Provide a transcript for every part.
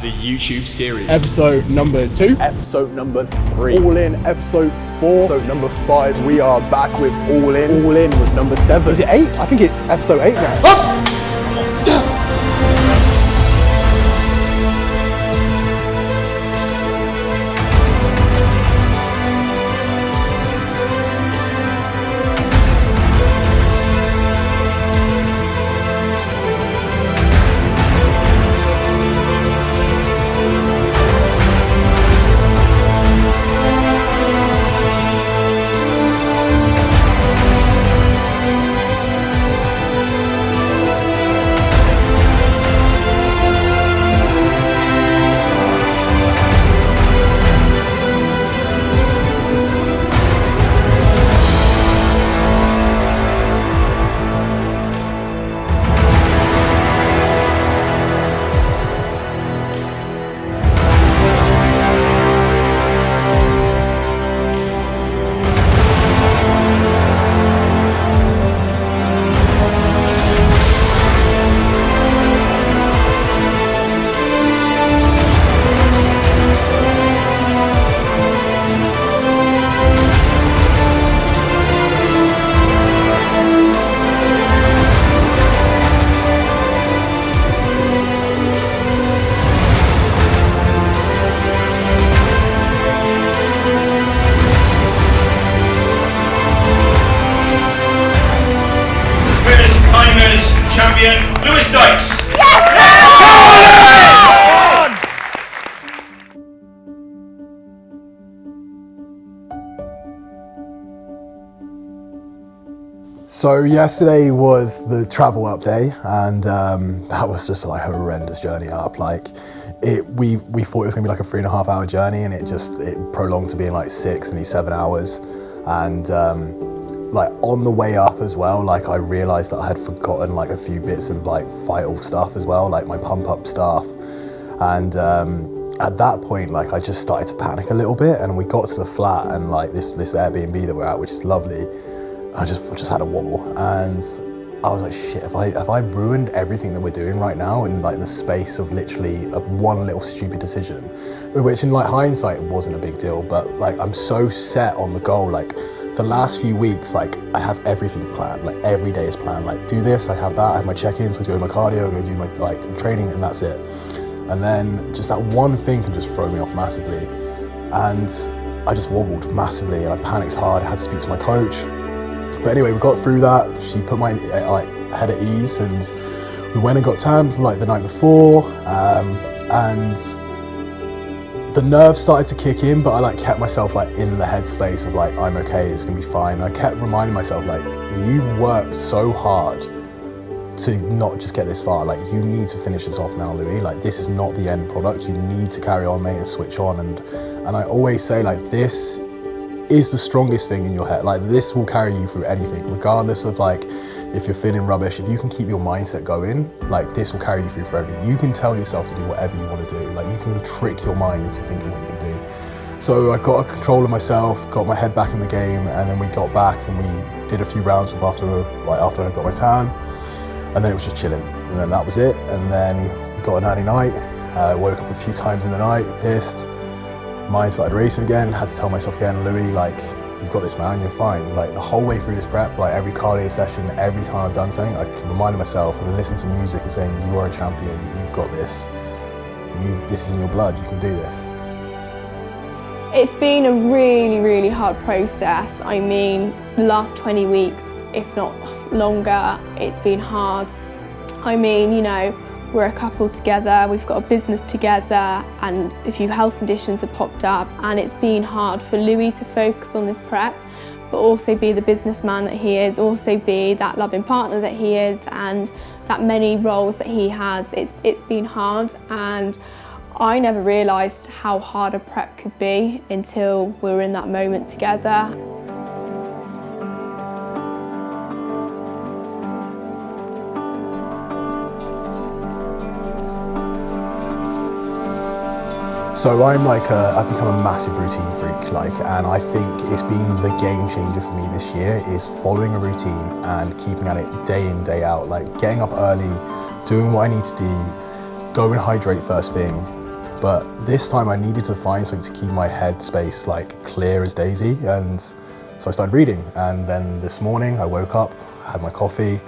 the YouTube series. Episode number 2. Episode number 3. All In, episode 4. Episode number 5. We are back with All In. All In was number 7. Is it 8? I think it's episode 8 now. Oh! Champion Lewis Dykes. So yesterday was the travel up day, and that was just like a horrendous journey up. Like we thought it was gonna be like a 3.5 hour journey, and it prolonged to being like 6 and 7 hours. And like on the way up as well, like I realized that I had forgotten like a few bits of like vital stuff as well, like my pump up stuff. And at that point, like I just started to panic a little bit, and we got to the flat and like this Airbnb that we're at, which is lovely. I just had a wobble, and I was like, shit, have I ruined everything that we're doing right now in like the space of literally one little stupid decision, which in like hindsight it wasn't a big deal, but like I'm so set on the goal. Like the last few weeks, like I have everything planned, like every day is planned, like do this, I have that, I have my check-ins, I go to my cardio, I go do my like training, and that's it. And then just that one thing can just throw me off massively, and I just wobbled massively, and I panicked hard. I had to speak to my coach. But anyway, we got through that. She put my like head at ease, and we went and got tanned like the night before, and the nerves started to kick in, but I like kept myself like in the headspace of like, I'm okay, it's gonna be fine. I kept reminding myself like, you've worked so hard to not just get this far, like you need to finish this off now, Louis. Like this is not the end product. You need to carry on, mate, and switch on. And I always say like, this is the strongest thing in your head. Like this will carry you through anything, regardless of like if you're feeling rubbish. If you can keep your mindset going, like this will carry you through for everything. You can tell yourself to do whatever you want to do. Like you can trick your mind into thinking what you can do. So I got a control of myself, got my head back in the game, and then we got back and we did a few rounds after I got my tan, and then it was just chilling, and then that was it. And then we got an early night. Woke up a few times in the night, pissed. Mind started racing again, had to tell myself again, Louis, like, you've got this, man, you're fine. Like the whole way through this prep, like every cardio session, every time I've done something, I reminded myself and listened to music and saying, you are a champion, you've got this. This is in your blood, you can do this. It's been a really, really hard process. I mean, the last 20 weeks, if not longer, it's been hard. I mean, you know, we're a couple together, we've got a business together, and a few health conditions have popped up, and it's been hard for Louis to focus on this prep, but also be the businessman that he is, also be that loving partner that he is, and that many roles that he has. It's been hard, and I never realised how hard a prep could be until we were in that moment together. So I'm like, I've become a massive routine freak, like, and I think it's been the game changer for me this year is following a routine and keeping at it day in, day out, like getting up early, doing what I need to do, go and hydrate first thing, but this time I needed to find something to keep my head space like clear as daisy, and so I started reading. And then this morning I woke up, had my coffee,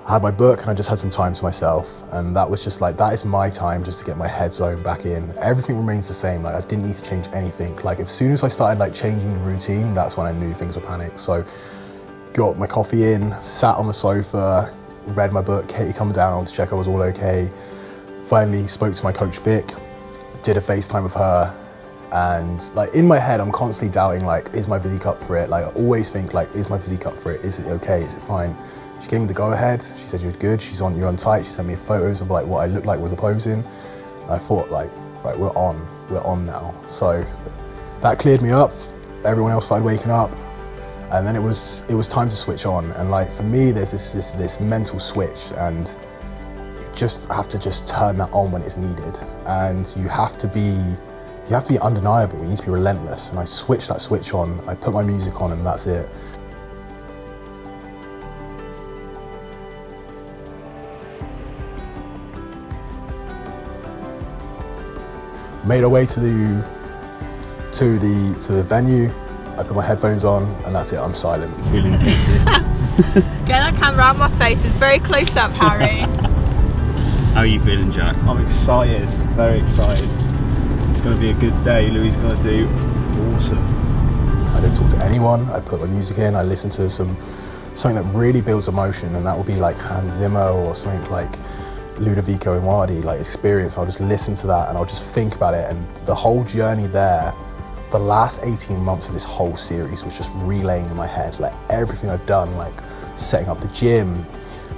I had my book, and I just had some time to myself, and that was just like, that is my time just to get my head zone back in. Everything remains the same, like I didn't need to change anything. Like as soon as I started like changing the routine, that's when I knew things were panic. So got my coffee in, sat on the sofa, read my book, Katie come down to check I was all okay. Finally spoke to my coach Vic, did a FaceTime with her, and like in my head I'm constantly doubting like, is my physique up for it? Like I always think like, is my physique up for it? Is it okay? Is it fine? She gave me the go-ahead. She said, you're good, you're on tight. She sent me photos of like what I looked like with the posing. And I thought like, right, we're on now. So that cleared me up. Everyone else started waking up. And then it was time to switch on. And like for me, there's this mental switch, and you just have to just turn that on when it's needed. And you have to be undeniable. You need to be relentless. And I switched that switch on. I put my music on, and that's it. Made our way to the venue. I put my headphones on, and that's it. I'm silent. Feeling Get that camera out of my face. It's very close up, Harry. How are you feeling, Jack? I'm excited, very excited. It's going to be a good day. Louis is going to do awesome. I don't talk to anyone. I put my music in. I listen to something that really builds emotion, and that will be like Hans Zimmer or something like Ludovico Einaudi, like Experience. I'll just listen to that and I'll just think about it, and the whole journey there, the last 18 months of this whole series was just relaying in my head, like everything I've done, like setting up the gym,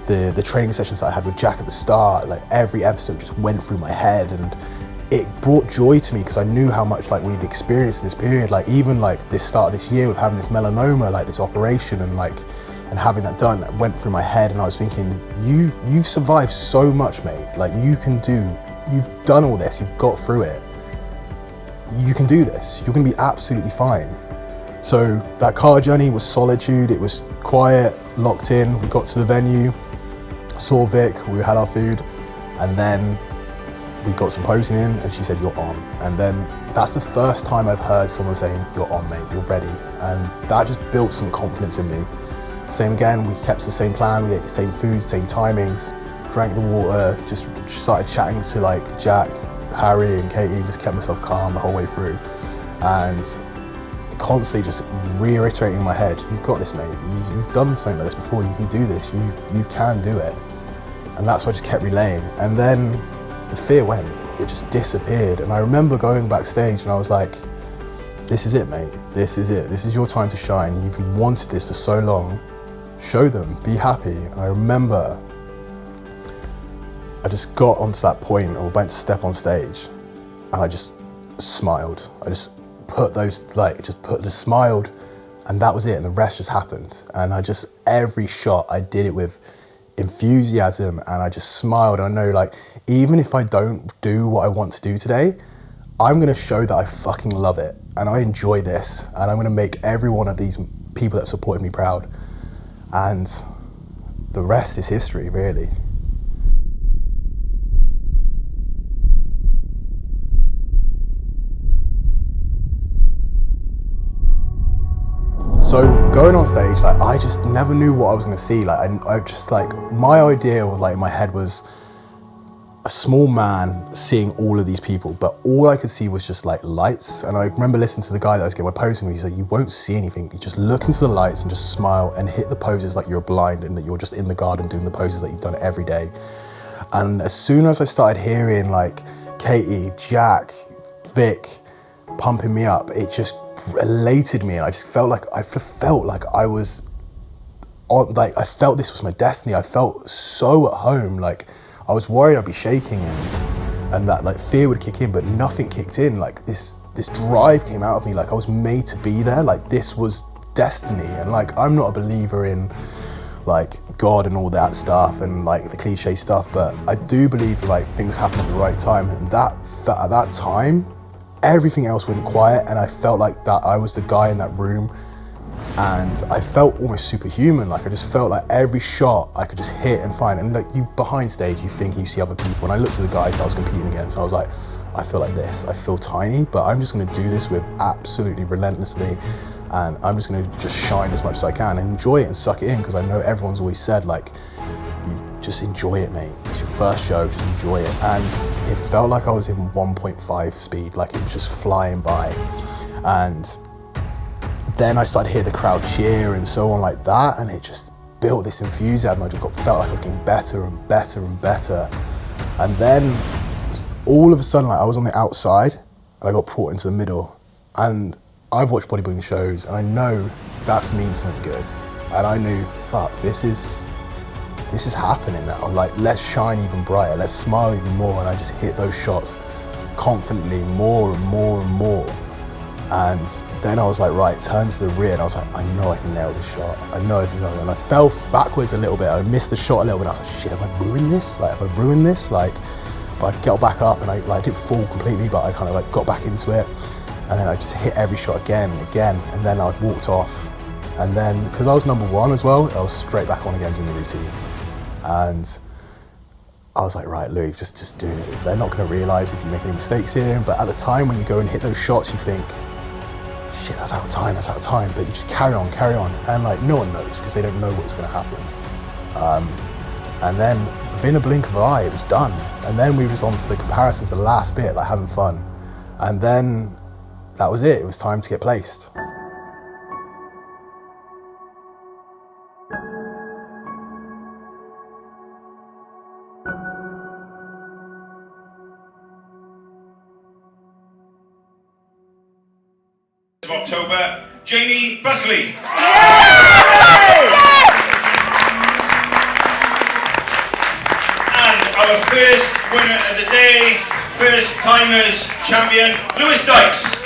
the training sessions that I had with Jack at the start, like every episode just went through my head, and it brought joy to me because I knew how much like we'd experienced in this period, like even like this start of this year with having this melanoma, like this operation, and having that done, that went through my head, and I was thinking, you've survived so much, mate. Like you've done all this, you've got through it. You can do this, you're gonna be absolutely fine. So that car journey was solitude, it was quiet, locked in. We got to the venue, saw Vic, we had our food, and then we got some posing in, and she said, you're on. And then that's the first time I've heard someone saying, you're on, mate, you're ready. And that just built some confidence in me. Same again, we kept the same plan, we ate the same food, same timings, drank the water, just started chatting to like Jack, Harry and Katie, and just kept myself calm the whole way through. And constantly just reiterating in my head, you've got this, mate, you've done something like this before, you can do this, you can do it. And that's what I just kept relaying. And then the fear went, it just disappeared. And I remember going backstage and I was like, this is it, mate, this is it. This is your time to shine. You've wanted this for so long. Show them, be happy. And I remember I just got onto that point, or went to step on stage, and I just smiled. I just smiled, and that was it, and the rest just happened. And every shot, I did it with enthusiasm, and I just smiled. I know, like, even if I don't do what I want to do today, I'm gonna show that I fucking love it, and I enjoy this, and I'm gonna make every one of these people that supported me proud. And the rest is history, really. So going on stage, like I just never knew what I was gonna see. Like I just like, my idea of like in my head was a small man seeing all of these people, but all I could see was just like lights. And I remember listening to the guy that I was getting my posing with, he said, you won't see anything. You just look into the lights and just smile and hit the poses like you're blind and that you're just in the garden doing the poses that you've done every day. And as soon as I started hearing like Katie, Jack, Vic pumping me up, it just elated me. And I just felt like I was on, like I felt this was my destiny. I felt so at home. Like I was worried I'd be shaking and that like fear would kick in, but nothing kicked in. Like this drive came out of me, like I was made to be there, like this was destiny. And like I'm not a believer in like God and all that stuff and like the cliche stuff, but I do believe like things happen at the right time. And at that time, everything else went quiet, and I felt like that I was the guy in that room, and I felt almost superhuman. Like I just felt like every shot I could just hit and find. And like you behind stage, you think you see other people, and I looked at the guys that I was competing against, and I was like, I feel like this, I feel tiny, but I'm just gonna do this with absolutely relentlessly, and I'm just gonna just shine as much as I can and enjoy it and suck it in, because I know everyone's always said, like, you just enjoy it, mate. It's your first show, just enjoy it. And it felt like I was in 1.5 speed, like it was just flying by. And then I started to hear the crowd cheer and so on like that, and it just built this enthusiasm. I just felt like I was getting better and better and better. And then all of a sudden, like, I was on the outside and I got brought into the middle. And I've watched bodybuilding shows and I know that means something good. And I knew, fuck, this is happening now. Like, let's shine even brighter, let's smile even more. And I just hit those shots confidently more and more and more. And then I was like, right, turn to the rear, and I was like, I know I can nail this shot. I know I can nail it. And I fell backwards a little bit. I missed the shot a little bit. And I was like, shit, have I ruined this? Like, have I ruined this? Like, but I got back up, and I didn't fall completely, but I kind of like got back into it. And then I just hit every shot again and again. And then I walked off. And then, because I was number one as well, I was straight back on again doing the routine. And I was like, right, Louis, just do it. They're not going to realise if you make any mistakes here. But at the time when you go and hit those shots, you think, shit, that's out of time, that's out of time. But you just carry on. And like, no one knows, because they don't know what's going to happen. And then within a blink of an eye, it was done. And then we was on for the comparisons, the last bit, like having fun. And then that was it. It was time to get placed. Of October, Jamie Buckley. And our first winner of the day, first timers champion, Lewis Dykes.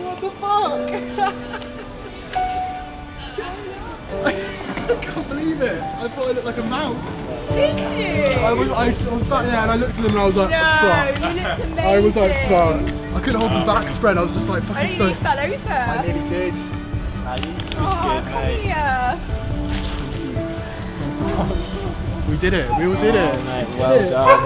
What the fuck? I can't believe it. I thought I looked like a mouse. Did you? I was back there and I looked at them and I was like, fuck. No, you looked amazing. I was like, fuck. I couldn't hold the back spread. I was just like, I fucking nearly so. fell over. I nearly did. Oh, come here. We did it. We all did it. Mate, well done.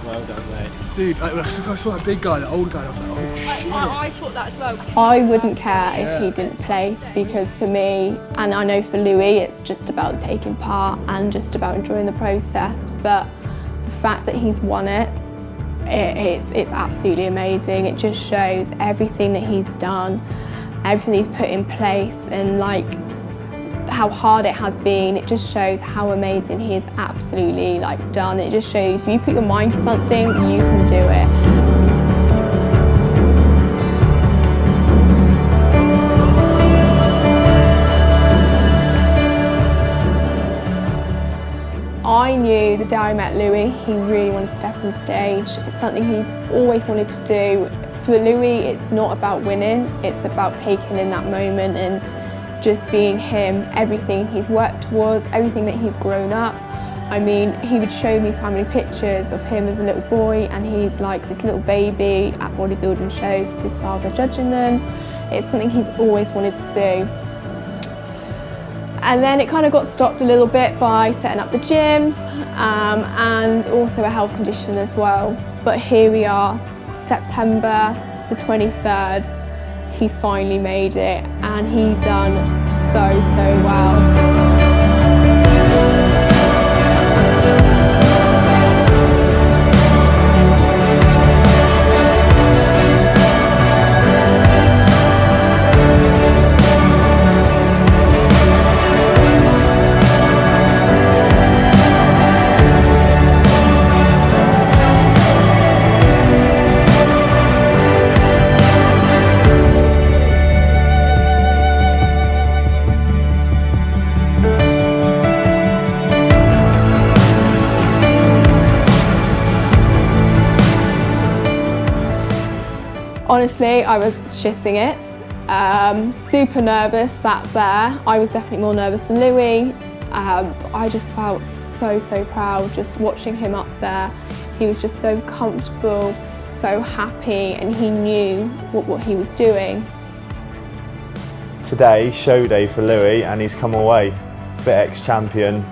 Well done, mate. Dude, I saw that big guy, that old guy, and I was like, oh shit. I thought that as well. I wouldn't care if he didn't place, because for me, and I know for Louis, it's just about taking part and just about enjoying the process. But the fact that he's won it, it's absolutely amazing. It just shows everything that he's done, everything he's put in place, and like how hard it has been. It just shows how amazing he is absolutely like done. It just shows if you put your mind to something, you can do it. I knew the day I met Louis, he really wanted to step on stage. It's something he's always wanted to do. For Louis, it's not about winning, it's about taking in that moment and just being him, everything he's worked towards, everything that he's grown up. I mean, he would show me family pictures of him as a little boy, and he's like this little baby at bodybuilding shows with his father judging them. It's something he's always wanted to do. And then it kind of got stopped a little bit by setting up the gym and also a health condition as well. But here we are, September the 23rd. He finally made it, and he done so well. Honestly, I was shitting it. Super nervous, sat there. I was definitely more nervous than Louis. I just felt so proud just watching him up there. He was just so comfortable, so happy, and he knew what he was doing. Today, show day for Louis, and he's come away Fit ex-champion.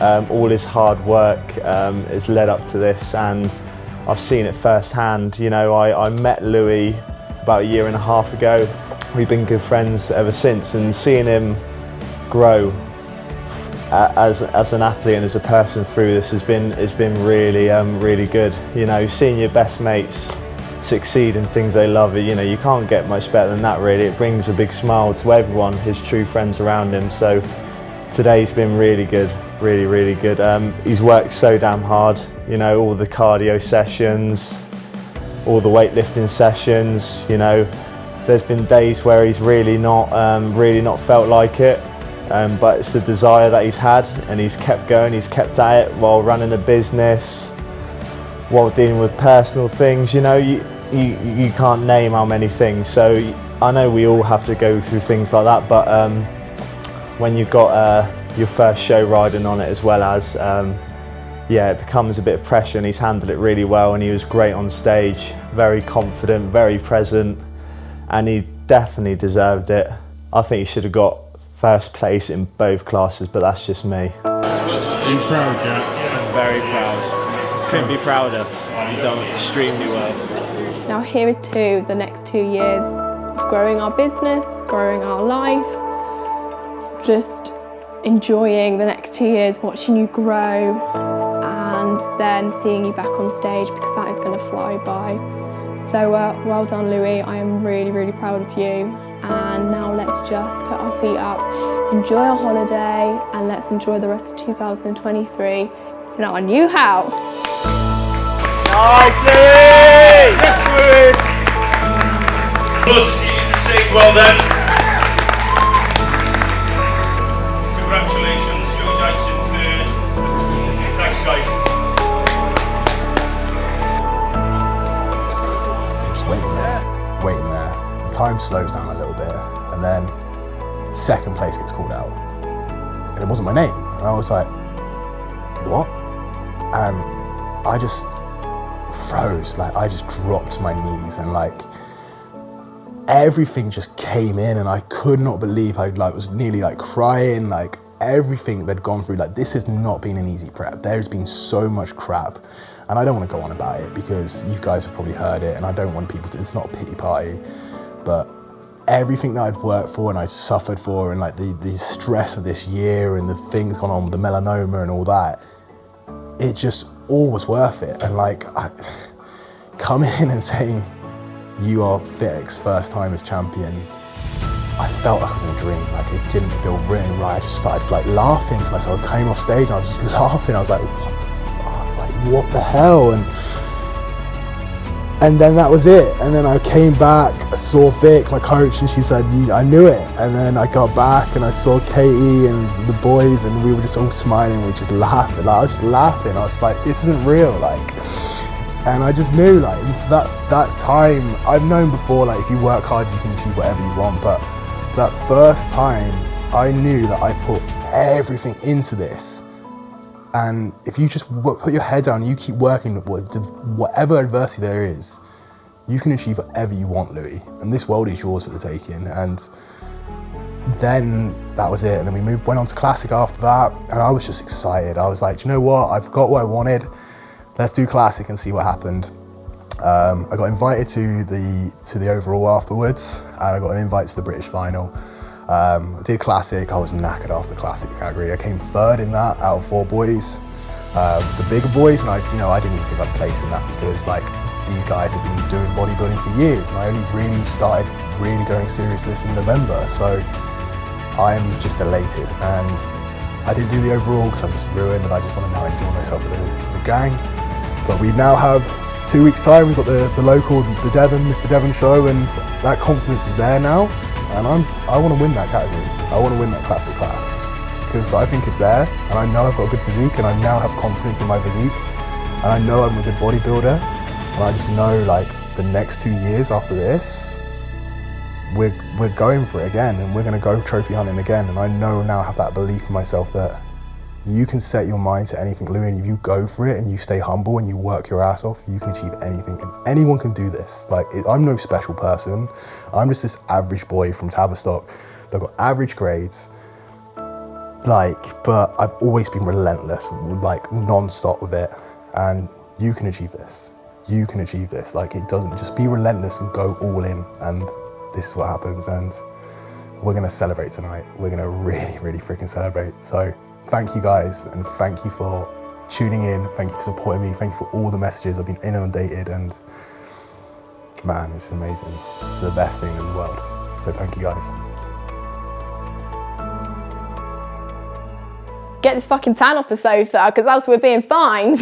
All his hard work has led up to this, and I've seen it firsthand. You know, I met Louis about a year and a half ago. We've been good friends ever since, and seeing him grow as an athlete and as a person through this has been really really good. You know, seeing your best mates succeed in things they love, you know, you can't get much better than that really. It brings a big smile to everyone, his true friends around him. So today's been really good, really good. He's worked so damn hard, you know, all the cardio sessions, all the weightlifting sessions, you know. There's been days where he's really not felt like it, but it's the desire that he's had, and he's kept going, he's kept at it while running a business, while dealing with personal things. You know, you can't name how many things. So I know we all have to go through things like that, but when you've got your first show riding on it as well as, yeah, it becomes a bit of pressure, and he's handled it really well, and he was great on stage, very confident, very present, and he definitely deserved it. I think he should have got first place in both classes, but that's just me. Are you proud, Jack? I'm very proud. Couldn't be prouder. He's done extremely well. Now here is to the next 2 years of growing our business, growing our life, just enjoying the next 2 years, watching you grow, and then seeing you back on stage, because that is going to fly by. So well done, Louis. I am really proud of you. And now let's just put our feet up, enjoy our holiday, and let's enjoy the rest of 2023 in our new house. Nice, Louis! Yes, Louis! Close to seeing you to stage, well done. Congratulations, Louis Dyson third. Thanks, guys. Just waiting there. Time slows down a little bit, and then second place gets called out, and it wasn't my name, and I was like, what? And I just froze, like I just dropped to my knees, and like everything just came in, and I could not believe I was nearly like crying, like everything they'd gone through. Like, this has not been an easy prep. There's been so much crap, and I don't want to go on about it because you guys have probably heard it, and I don't want people to, it's not a pity party, but everything that I'd worked for and I suffered for, and like the stress of this year and the things gone on with the melanoma and all that, it just all was worth it. And like coming in and saying you are Fit's first time as champion, I felt like I was in a dream. Like, it didn't feel really right. I just started like laughing to myself. I came off stage and I was just laughing. I was like, what the fuck? Like, what the hell? And then that was it. And then I came back, I saw Vic, my coach, and she said, I knew it. And then I got back and I saw Katie and the boys, and we were just all smiling, we were just laughing. Like, I was just laughing. I was like, this isn't real. Like, and I just knew, like, for that time, I've known before, like, if you work hard, you can achieve whatever you want. But for that first time, I knew that I put everything into this. And if you just put your head down and you keep working, whatever adversity there is, you can achieve whatever you want, Louis. And this world is yours for the taking. And then that was it. And then we went on to Classic after that. And I was just excited. I was like, do you know what? I've got what I wanted. Let's do Classic and see what happened. I got invited to the overall afterwards. And I got an invite to the British final. I did Classic. I was knackered after the Classic category. I came third in that out of 4 boys, the bigger boys, and I didn't even think I'd place in that, because like these guys have been doing bodybuilding for years, and I only really started going serious this in November. So I'm just elated, and I didn't do the overall because I'm just ruined, and I just want to now enjoy myself with the gang. But we now have 2 weeks time. We've got the local, the Devon, Mr. Devon show, and that confidence is there now. And I want to win that category. I want to win that Classic class, because I think it's there, and I know I've got a good physique, and I now have confidence in my physique, and I know I'm a good bodybuilder, and I just know, like, the next 2 years after this, we're going for it again, and we're going to go trophy hunting again. And I know now, I have that belief in myself that, You can set your mind to anything, Louis, and if you go for it and you stay humble and you work your ass off, you can achieve anything, and anyone can do this. Like, I'm no special person. I'm just this average boy from Tavistock. I've got average grades, but I've always been relentless, like non-stop with it, and you can achieve this. You can achieve this. Like, it doesn't, just be relentless and go all in, and this is what happens, and we're gonna celebrate tonight. We're gonna really, really freaking celebrate. So thank you guys, and thank you for tuning in. Thank you for supporting me. Thank you for all the messages. I've been inundated, and man, this is amazing. It's the best thing in the world. So thank you guys. Get this fucking tan off the sofa, because else we're being fined.